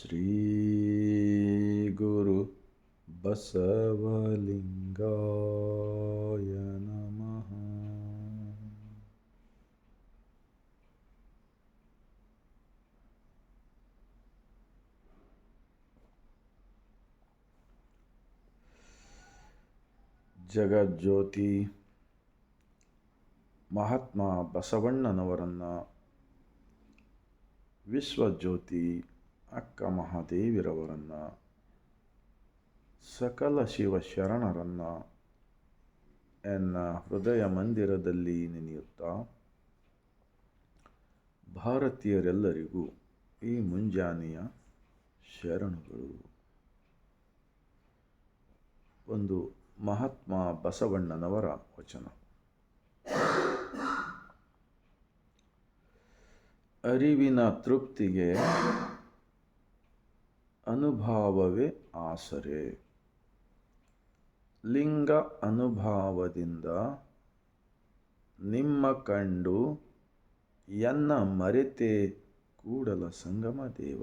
ಶ್ರೀ ಗುರು ಬಸವಲಿಂಗಾಯ ನಮಃ. ಜಗಜ್ಯೋತಿ ಮಹಾತ್ಮ ಬಸವಣ್ಣನವರನ್ನು, ವಿಶ್ವಜ್ಯೋತಿ ಅಕ್ಕ ಮಹಾದೇವಿರವರನ್ನು, ಸಕಲ ಶಿವಶರಣರನ್ನು ಎನ್ನ ಹೃದಯ ಮಂದಿರದಲ್ಲಿ ನೆನೆಯುತ್ತಾ, ಭಾರತೀಯರೆಲ್ಲರಿಗೂ ಈ ಮುಂಜಾನೆಯ ಶರಣುಗಳು. ಒಂದು ಮಹಾತ್ಮ ಬಸವಣ್ಣನವರ ವಚನ. ಅರಿವಿನ ತೃಪ್ತಿಗೆ ಅನುಭಾವವೇ ಆಸರೆ. ಲಿಂಗ ಅನುಭಾವದಿಂದ ನಿಮ್ಮ ಕಂಡು ಎನ್ನ ಮರೆತೆ ಕೂಡಲ ಸಂಗಮ ದೇವ.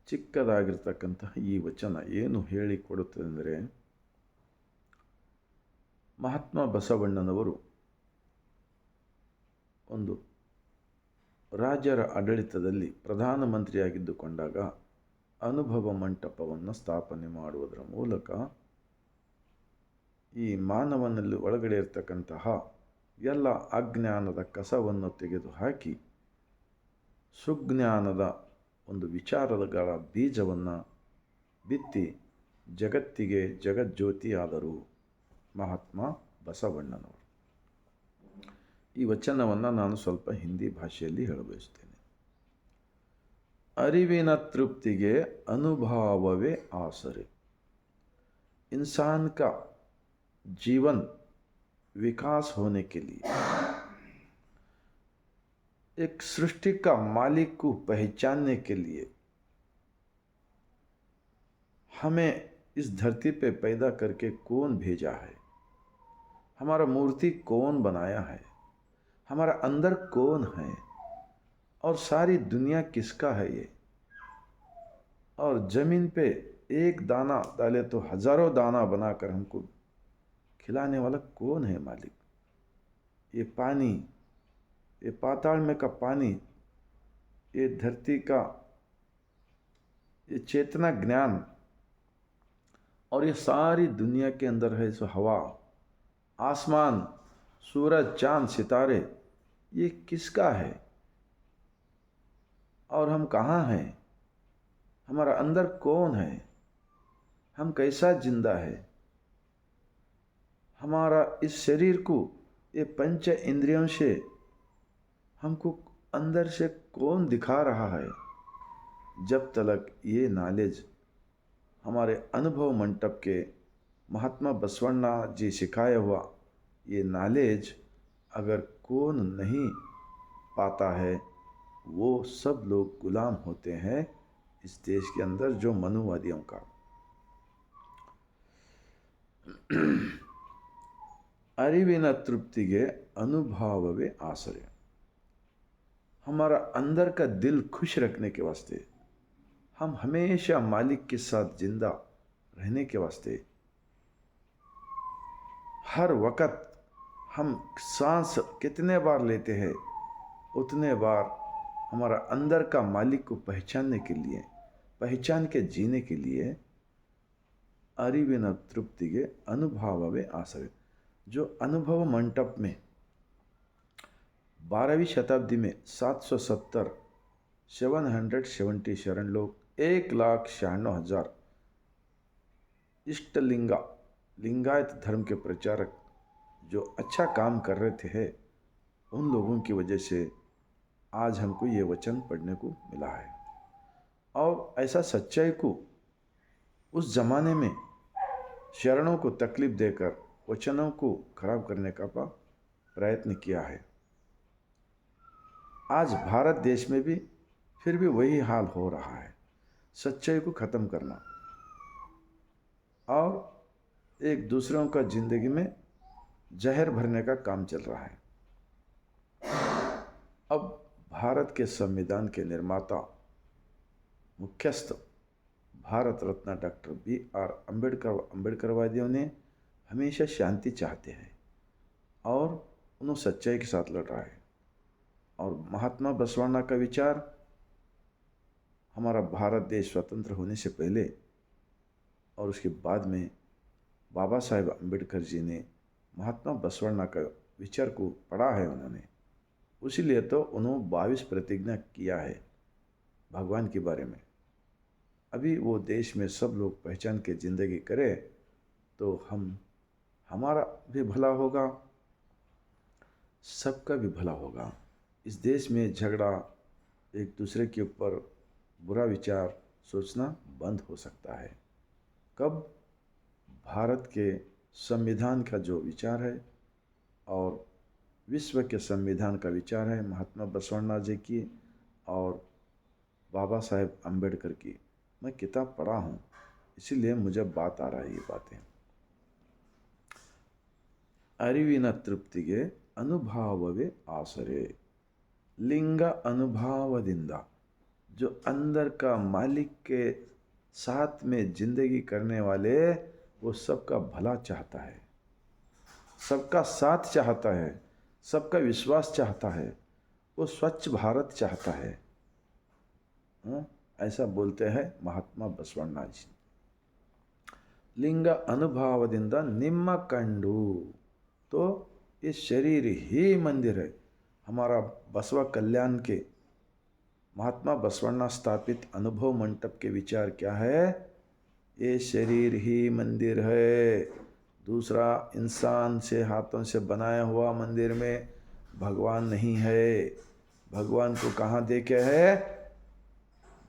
ಚಿಕ್ಕದಾಗಿರ್ತಕ್ಕಂತಹ ಈ ವಚನ ಏನು ಹೇಳಿಕೊಡುತ್ತದೆ ಅಂದರೆ, ಮಹಾತ್ಮ ಬಸವಣ್ಣನವರು ಒಂದು ರಾಜರ ಆಡಳಿತದಲ್ಲಿ ಪ್ರಧಾನಮಂತ್ರಿಯಾಗಿದ್ದುಕೊಂಡಾಗ ಅನುಭವ ಮಂಟಪವನ್ನು ಸ್ಥಾಪನೆ ಮಾಡುವುದರ ಮೂಲಕ ಈ ಮಾನವನಲ್ಲಿ ಒಳಗಡೆ ಇರತಕ್ಕಂತಹ ಎಲ್ಲ ಅಜ್ಞಾನದ ಕಸವನ್ನು ತೆಗೆದುಹಾಕಿ ಸುಜ್ಞಾನದ ಒಂದು ವಿಚಾರಗಳ ಬೀಜವನ್ನು ಬಿತ್ತಿ ಜಗತ್ತಿಗೆ ಜಗಜ್ಯೋತಿಯಾದರು ಮಹಾತ್ಮ ಬಸವಣ್ಣನವರು. ಈ ವಚನವನ್ನು ನಾನು ಸ್ವಲ್ಪ ಹಿಂದಿ ಭಾಷೆಯಲ್ಲಿ ಹೇಳಬಯಸುತ್ತೇನೆ. अरिविन तृप्ति के अनुभाववे आसरे. इंसान का जीवन विकास होने के लिए एक सृष्टि का मालिक को पहचानने के लिए हमें इस धरती पे पैदा करके कौन भेजा है, हमारा मूर्ति कौन बनाया है, हमारा अंदर कौन है और सारी दुनिया किसका है ये, और ज़मीन पे एक दाना डाले तो हज़ारों दाना बनाकर हमको खिलाने वाला कौन है मालिक. ये पानी, ये पाताल में का पानी, ये धरती का ये चेतना ज्ञान और ये सारी दुनिया के अंदर है सो हवा, आसमान, सूरज, चांद, सितारे, ये किसका है और हम कहाँ हैं, हमारा अंदर कौन है, हम कैसा जिंदा है, हमारा इस शरीर को ये पंच इंद्रियों से हमको अंदर से कौन दिखा रहा है. जब तक ये नॉलेज हमारे अनुभव मंटप के महात्मा बसवण्णा जी सिखाया हुआ ये नॉलेज अगर कौन नहीं पाता है, वो सब लोग गुलाम होते हैं इस देश के अंदर जो मनुवादियों का. अरिविन तृप्ति के अनुभाववे आसरे. हमारा अंदर का दिल खुश रखने के वास्ते, हम हमेशा मालिक के साथ जिंदा रहने के वास्ते, हर वक़्त हम सांस कितने बार लेते हैं उतने बार हमारा अंदर का मालिक को पहचानने के लिए, पहचान के जीने के लिए अरिविन तृप्ति के अनुभववे आसरे. जो अनुभव मंटप में 12वीं शताब्दी में 770 शरण लोग 1,96,000 इष्टलिंगा लिंगायत धर्म के प्रचारक जो अच्छा काम कर रहे थे, उन लोगों की वजह से आज हमको ये वचन पढ़ने को मिला है. और ऐसा सच्चाई को उस ज़माने में शरणों को तकलीफ़ देकर वचनों को खराब करने का प्रयत्न किया है. आज भारत देश में भी फिर भी वही हाल हो रहा है. सच्चाई को ख़त्म करना और एक दूसरों का ज़िंदगी में जहर भरने का काम चल रहा है. अब भारत के संविधान के निर्माता मुख्यस्थ भारत रत्न डॉक्टर B.R. अम्बेडकरवादियों ने हमेशा शांति चाहते हैं और उन्होंने सच्चाई के साथ लड़ रहा है। और महात्मा बसवण्णा का विचार हमारा भारत देश स्वतंत्र होने से पहले और उसके बाद में बाबा साहेब अम्बेडकर जी ने महात्मा बसवण्णा का विचार को पढ़ा है उन्होंने, इसीलिए तो उन्होंने 22 प्रतिज्ञा किया है भगवान के बारे में। अभी वो देश में सब लोग पहचान के ज़िंदगी करें तो हमारा भी भला होगा, सबका भी भला होगा। इस देश में झगड़ा, एक दूसरे के ऊपर बुरा विचार सोचना बंद हो सकता है। कब? भारत के संविधान का जो विचार है और विश्व के संविधान का विचार है महात्मा बसवण्णा जी की और बाबा साहेब अम्बेडकर की। मैं किताब पढ़ा हूँ, इसीलिए मुझे बात आ रहा है ये बातें। अरिविन तृप्तिगे अनुभववे आसरे, लिंग अनुभवदिंद, जो अंदर का मालिक के साथ में जिंदगी करने वाले वो सबका भला चाहता है, सबका साथ चाहता है, सबका विश्वास चाहता है, वो स्वच्छ भारत चाहता है। ऐसा बोलते हैं महात्मा बसवण्णा जी। लिंग अनुभवदिंद निम्म कंडू, तो ये शरीर ही मंदिर है। हमारा बसवा कल्याण के महात्मा बसवण्णा स्थापित अनुभव मंडप के विचार क्या है? ये शरीर ही मंदिर है। दूसरा इंसान से हाथों से बनाया हुआ मंदिर में भगवान नहीं है। भगवान को कहाँ देखे है?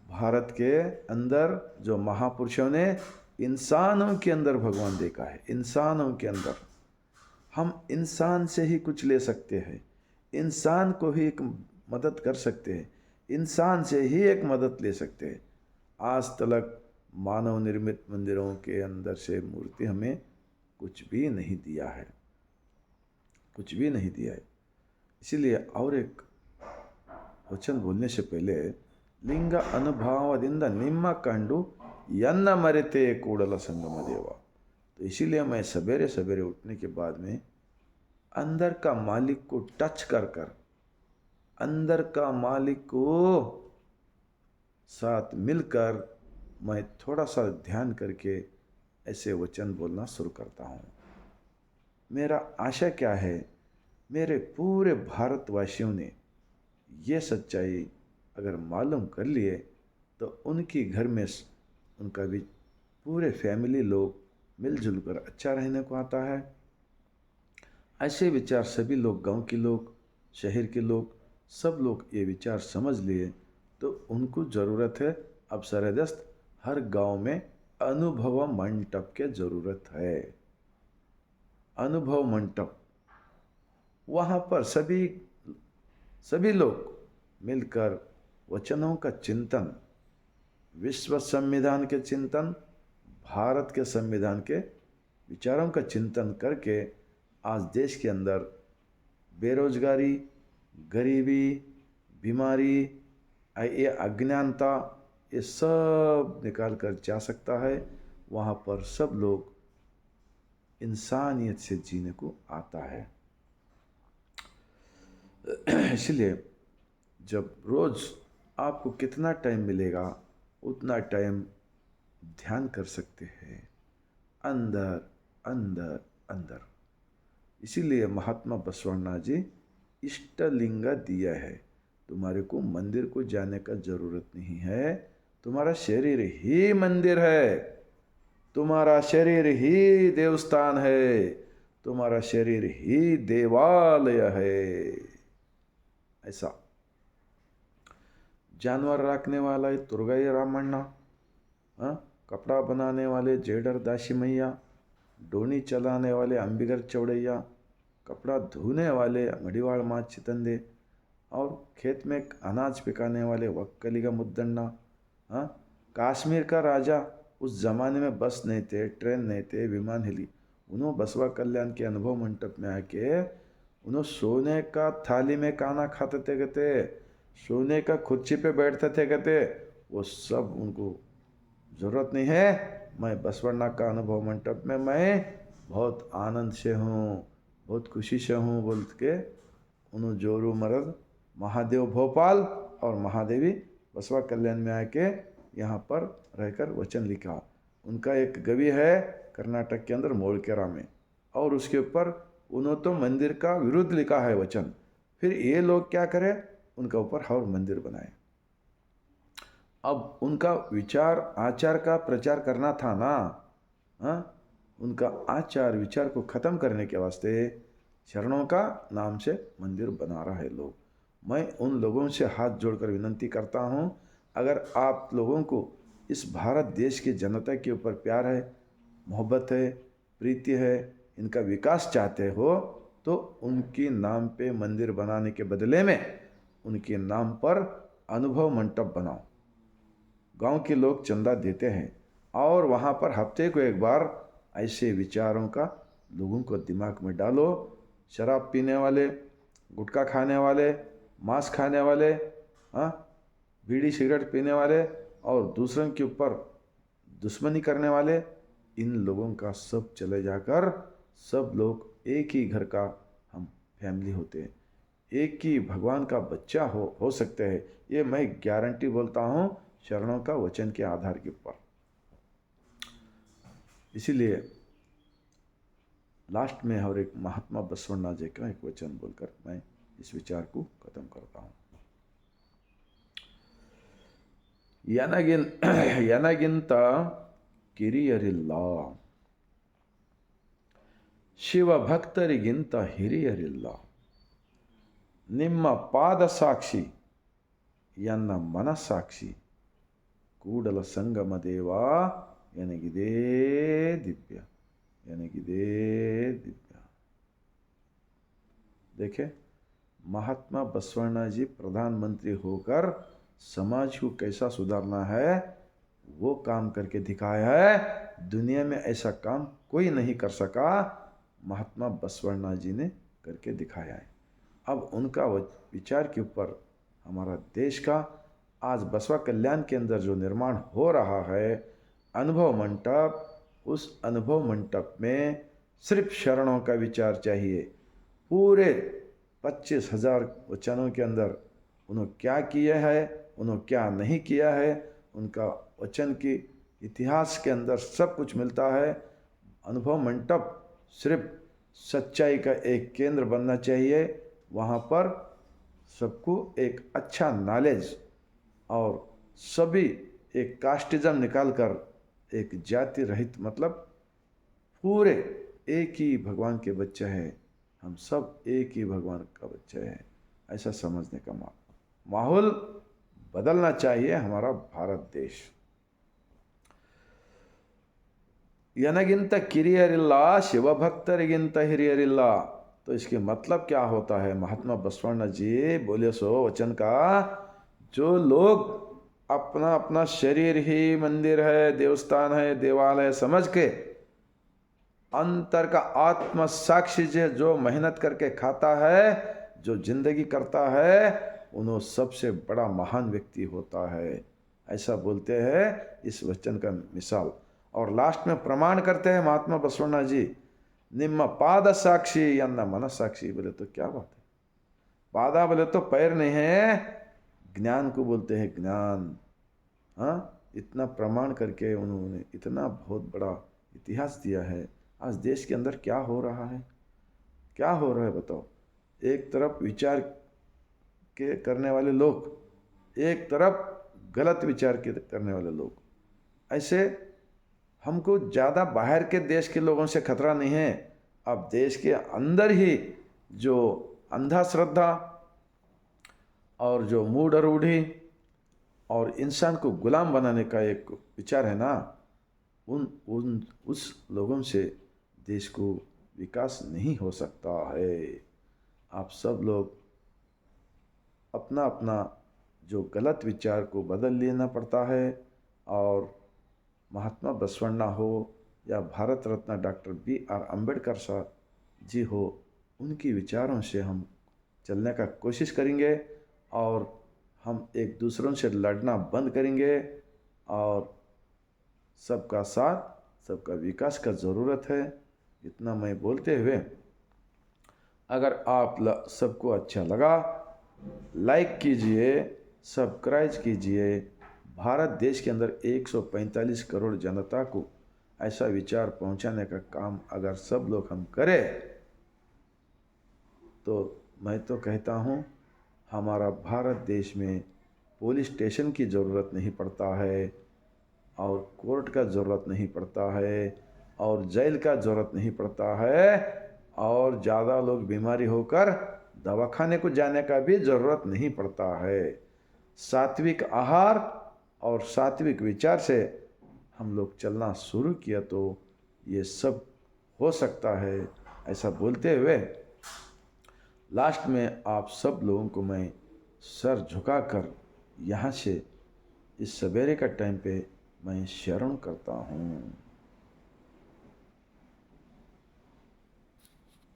भारत के अंदर जो महापुरुषों ने इंसानों के अंदर भगवान देखा है। इंसानों के अंदर हम इंसान से ही कुछ ले सकते हैं, इंसान को ही एक मदद कर सकते हैं, इंसान से ही एक मदद ले सकते हैं। आज तक मानव निर्मित मंदिरों के अंदर से मूर्ति हमें कुछ भी नहीं दिया है, कुछ भी नहीं दिया है। इसीलिए और एक वचन बोलने से पहले लिंग अनुभवदिंद निम्म कंडु यन्न मरेते कूड़ल संगम देवा, तो इसीलिए मैं सवेरे सवेरे उठने के बाद में अंदर का मालिक को टच कर कर, अंदर का मालिक को साथ मिलकर मैं थोड़ा सा ध्यान करके ऐसे वचन बोलना शुरू करता हूँ। मेरा आशा क्या है? मेरे पूरे भारतवासियों ने ये सच्चाई अगर मालूम कर लिए तो उनकी घर में उनका भी पूरे फैमिली लोग मिलजुल कर अच्छा रहने को आता है। ऐसे विचार सभी लोग, गांव के लोग, शहर के लोग, सब लोग ये विचार समझ लिए तो उनको ज़रूरत है अब सरदस्त हर गांव में अनुभव मंडप के ज़रूरत है। अनुभव मंडप, वहाँ पर सभी लोग मिलकर वचनों का चिंतन, विश्व संविधान के चिंतन, भारत के संविधान के विचारों का चिंतन करके आज देश के अंदर बेरोजगारी, गरीबी, बीमारी, ये अज्ञानता, ये सब निकाल कर जा सकता है। वहाँ पर सब लोग इंसानियत से जीने को आता है। इसलिए जब रोज़ आपको कितना टाइम मिलेगा उतना टाइम ध्यान कर सकते हैं अंदर अंदर अंदर। इसीलिए महात्मा बसवण्णा जी इष्टलिंग दिया है। तुम्हारे को मंदिर को जाने का ज़रूरत नहीं है, तुम्हारा शरीर ही मंदिर है, तुम्हारा शरीर ही देवस्थान है, तुम्हारा शरीर ही देवालय है। ऐसा जानवर रखने वाला है तुर्गाई रामण्णा, कपड़ा बनाने वाले जेडर दासी मैया, डोनी चलाने वाले अंबिगर चौड़ैया, कपड़ा धोने वाले मड़ीवाड़ माँ चितंदे, और खेत में अनाज पिकाने वाले वक्कलीगा मुद्दन्ना। कश्मीर का राजा, उस ज़माने में बस नहीं थे, ट्रेन नहीं थे, विमान हिली, उन्होंने बसवा कल्याण के अनुभव मंडप में आके उन्होंने सोने का थाली में खाना खाते थे कहते, सोने का कुर्सी पे बैठते थे कहते, वो सब उनको ज़रूरत नहीं है। मैं बसवण्णा का अनुभव मंडप में मैं बहुत आनंद से हूँ, बहुत खुशी से हूँ बोल के उन्होंने जोरू मरद महादेव भोपाल और महादेवी बसवा कल्याण में आके यहाँ पर रहकर वचन लिखा। उनका एक गवी है कर्नाटक के अंदर मोड़केरा में, और उसके ऊपर उन्होंने तो मंदिर का विरुद्ध लिखा है वचन। फिर ये लोग क्या करें, उनका ऊपर और मंदिर बनाए। अब उनका विचार आचार का प्रचार करना था ना, हाँ, उनका आचार विचार को ख़त्म करने के वास्ते शरणों का नाम से मंदिर बना रहा है लोग। मैं उन लोगों से हाथ जोड़कर विनंती करता हूँ, अगर आप लोगों को इस भारत देश की जनता के ऊपर प्यार है, मोहब्बत है, प्रीति है, इनका विकास चाहते हो, तो उनके नाम पे मंदिर बनाने के बदले में उनके नाम पर अनुभव मंडप बनाओ। गांव के लोग चंदा देते हैं और वहाँ पर हफ्ते को एक बार ऐसे विचारों का लोगों को दिमाग में डालो। शराब पीने वाले, गुटखा खाने वाले, मांस खाने वाले, हाँ, बीड़ी सिगरेट पीने वाले और दूसरों के ऊपर दुश्मनी करने वाले, इन लोगों का सब चले जाकर सब लोग एक ही घर का हम फैमिली होते हैं, एक ही भगवान का बच्चा हो सकते हैं। ये मैं गारंटी बोलता हूँ शरणों का वचन के आधार के ऊपर। इसीलिए लास्ट में और एक महात्मा बसवण्णा जी का एक वचन बोलकर मैं इस विचार को खत्म करता हूँ। ಯನಗಿಂತ ಕಿರಿಯರಿಲ್ಲ, ಶಿವಭಕ್ತರಿಗಿಂತ ಹಿರಿಯರಿಲ್ಲ. ನಿಮ್ಮ ಪಾದ ಸಾಕ್ಷಿ ಎನ್ನ ಮನಸ್ಸಾಕ್ಷಿ, ಕೂಡಲ ಸಂಗಮ ದೇವ ಎನಗಿದೇ ದಿವ್ಯ, ಎನಗಿದೇ ದಿವ್ಯ. देखे, महात्मा बसवण्णा जी प्रधानमंत्री होकर समाज को कैसा सुधारना है वो काम करके दिखाया है। दुनिया में ऐसा काम कोई नहीं कर सका, महात्मा बसवण्णा जी ने करके दिखाया है। अब उनका विचार के ऊपर हमारा देश का आज बसवा कल्याण के अंदर जो निर्माण हो रहा है अनुभव मंडप, उस अनुभव मंडप में सिर्फ शरणों का विचार चाहिए। पूरे 25,000 वचनों के अंदर उन्होंने क्या किया है, उन्होंने क्या नहीं किया है, उनका वचन की इतिहास के अंदर सब कुछ मिलता है। अनुभव मंडप सिर्फ सच्चाई का एक केंद्र बनना चाहिए। वहाँ पर सबको एक अच्छा नॉलेज और सभी एक कास्टिज्म निकाल कर एक जाति रहित, मतलब पूरे एक ही भगवान के बच्चे हैं, हम सब एक ही भगवान का बच्चे हैं, ऐसा समझने का माहौल बदलना चाहिए हमारा भारत देश। यनगिंत किरियरिल्ल, शिवभक्तरिगिंत हिरियरिल्ल। तो इसके मतलब क्या होता है? महात्मा बसवण्णा जी बोले सो वचन का, जो लोग अपना अपना शरीर ही मंदिर है, देवस्थान है, देवालय समझ के अंतर का आत्म साक्षी जो मेहनत करके खाता है, जो जिंदगी करता है, उन्होंने सबसे बड़ा महान व्यक्ति होता है, ऐसा बोलते हैं इस वचन का मिसाल। और लास्ट में प्रमाण करते हैं महात्मा बसवण्णा जी, निम्म पाद साक्षी यन्न मन साक्षी। बोले तो क्या बात है, पादा बोले तो पैर नहीं है, ज्ञान को बोलते हैं ज्ञान। हाँ, इतना प्रमाण करके उन्होंने इतना बहुत बड़ा इतिहास दिया है। आज देश के अंदर क्या हो रहा है, क्या हो रहा है बताओ? एक तरफ विचार के करने वाले लोग, एक तरफ गलत विचार के करने वाले लोग। ऐसे हमको ज़्यादा बाहर के देश के लोगों से खतरा नहीं है, अब देश के अंदर ही जो अंधा श्रद्धा और जो मूढ़ रूढ़ी और इंसान को गुलाम बनाने का एक विचार है ना, उस लोगों से देश को विकास नहीं हो सकता है। आप सब लोग अपना अपना जो गलत विचार को बदल लेना पड़ता है। और महात्मा बसवण्णा हो या भारत रत्न डॉक्टर BR अम्बेडकर साहब जी हो, उनकी विचारों से हम चलने का कोशिश करेंगे और हम एक दूसरों से लड़ना बंद करेंगे और सबका साथ सबका विकास का ज़रूरत है। इतना मैं बोलते हुए, अगर आप सबको अच्छा लगा, लाइक कीजिए, सब्सक्राइब कीजिए। भारत देश के अंदर 145 करोड़ जनता को ऐसा विचार पहुंचाने का काम अगर सब लोग हम करें तो मैं तो कहता हूं, हमारा भारत देश में पुलिस स्टेशन की ज़रूरत नहीं पड़ता है और कोर्ट का ज़रूरत नहीं पड़ता है और जेल का ज़रूरत नहीं पड़ता है और ज़्यादा लोग बीमारी होकर दवाखाने को जाने का भी ज़रूरत नहीं पड़ता है। सात्विक आहार और सात्विक विचार से हम लोग चलना शुरू किया तो ये सब हो सकता है। ऐसा बोलते हुए लास्ट में आप सब लोगों को मैं सर झुकाकर यहाँ से इस सवेरे का टाइम पे मैं शरण करता हूँ।